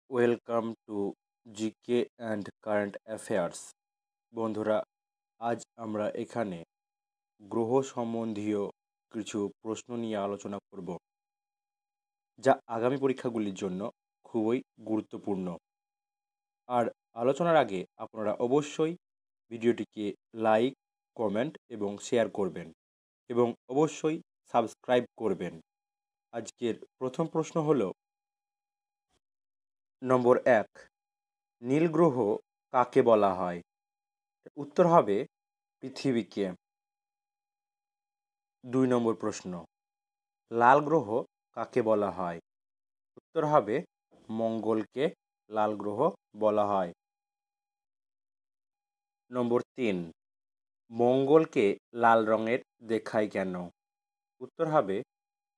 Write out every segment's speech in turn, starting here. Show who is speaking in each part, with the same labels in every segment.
Speaker 1: Welcome to GK and current affairs. বন্ধুরা, আজ আমরা এখানে গ্রহ সম্বন্ধীয় কিছু প্রশ্ন নিয়ে আলোচনা করব, যা আগামী পরীক্ষাগুলির জন্য খুবই গুরুত্বপূর্ণ। আর আলোচনার আগে আপনারা অবশ্যই ভিডিওটিকে লাইক, কমেন্ট এবং শেয়ার করবেন এবং অবশ্যই সাবস্ক্রাইব করবেন। আজকের প্রথম প্রশ্ন হলো নম্বর 1, নীল গ্রহ কাকে বলা হয়? উত্তর হবে পৃথিবীকে। 2 নম্বর প্রশ্ন, লাল গ্রহ কাকে বলা হয়? উত্তর হবে মঙ্গলকে লাল গ্রহ বলা হয়। নম্বর 3, মঙ্গলকে লাল রঙের দেখায় কেন? উত্তর হবে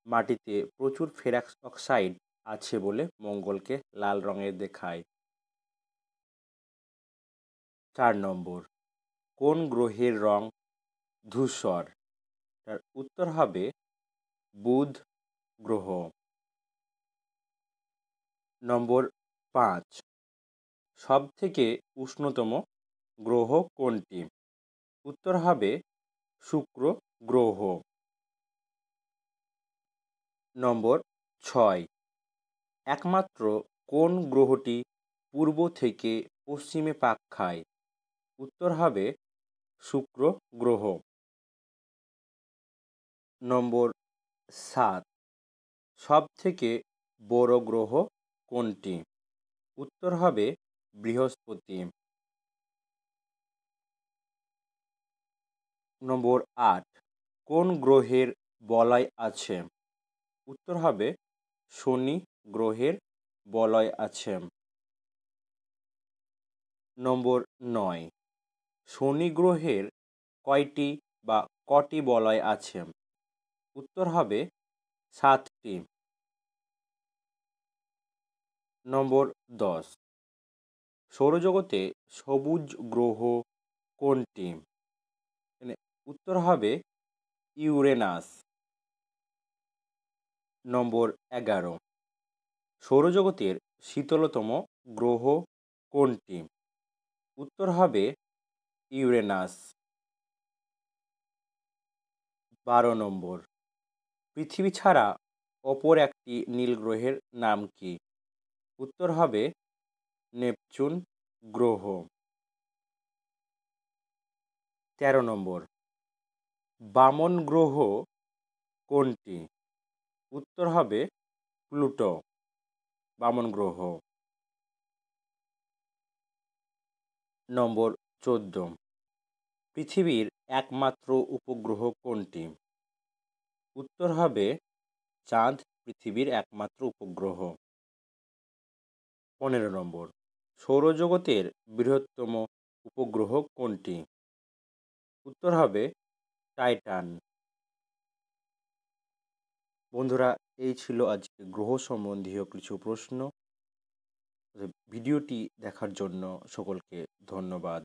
Speaker 1: মাটিতে প্রচুর ফেরাস অক্সাইড আছে বলে মঙ্গলকে লাল রঙের দেখায়। 4 নম্বর, কোন গ্রহের রং ধূসর? তার উত্তর হবে বুধ গ্রহ। নম্বর 5, সবথেকে উষ্ণতম গ্রহ কোনটি? উত্তর হবে শুক্র গ্রহ। নম্বর 6, একমাত্র কোন গ্রহটি পূর্ব থেকে পশ্চিমে পাক খায়? উত্তর হবে শুক্র গ্রহ। নম্বর 7, সবথেকে বড় গ্রহ কোনটি? উত্তর হবে বৃহস্পতি। নম্বর 8, কোন গ্রহের বলয় আছে? উত্তর হবে শনি গ্রহের বলয় আছে। নম্বর 9, শনি গ্রহের কটি বলয় আছে? উত্তর হবে 7টি। নম্বর 10, সৌরজগতে সবুজ গ্রহ কোনটি? উত্তর হবে ইউরেনাস। নম্বর 11, সৌরজগতের শীতলতম গ্রহ কোনটি? উত্তর হবে ইউরেনাস। 12 নম্বর, পৃথিবী ছাড়া অপর একটি নীল গ্রহের নাম কি? উত্তর হবে নেপচুন গ্রহ। 13 নম্বর, বামন গ্রহ কোনটি? উত্তর হবে প্লুটো, বামন গ্রহ। নম্বর 14, পৃথিবীর একমাত্র উপগ্রহ কোনটি? উত্তর হবে চাঁদ পৃথিবীর একমাত্র উপগ্রহ। 15 নম্বর, সৌরজগতের বৃহত্তম উপগ্রহ কোনটি? উত্তর হবে টাইটান। বন্ধুরা, এই ছিল আজকে গ্রহ সম্বন্ধীয় কিছু প্রশ্ন। ভিডিওটি দেখার জন্য সকলকে ধন্যবাদ।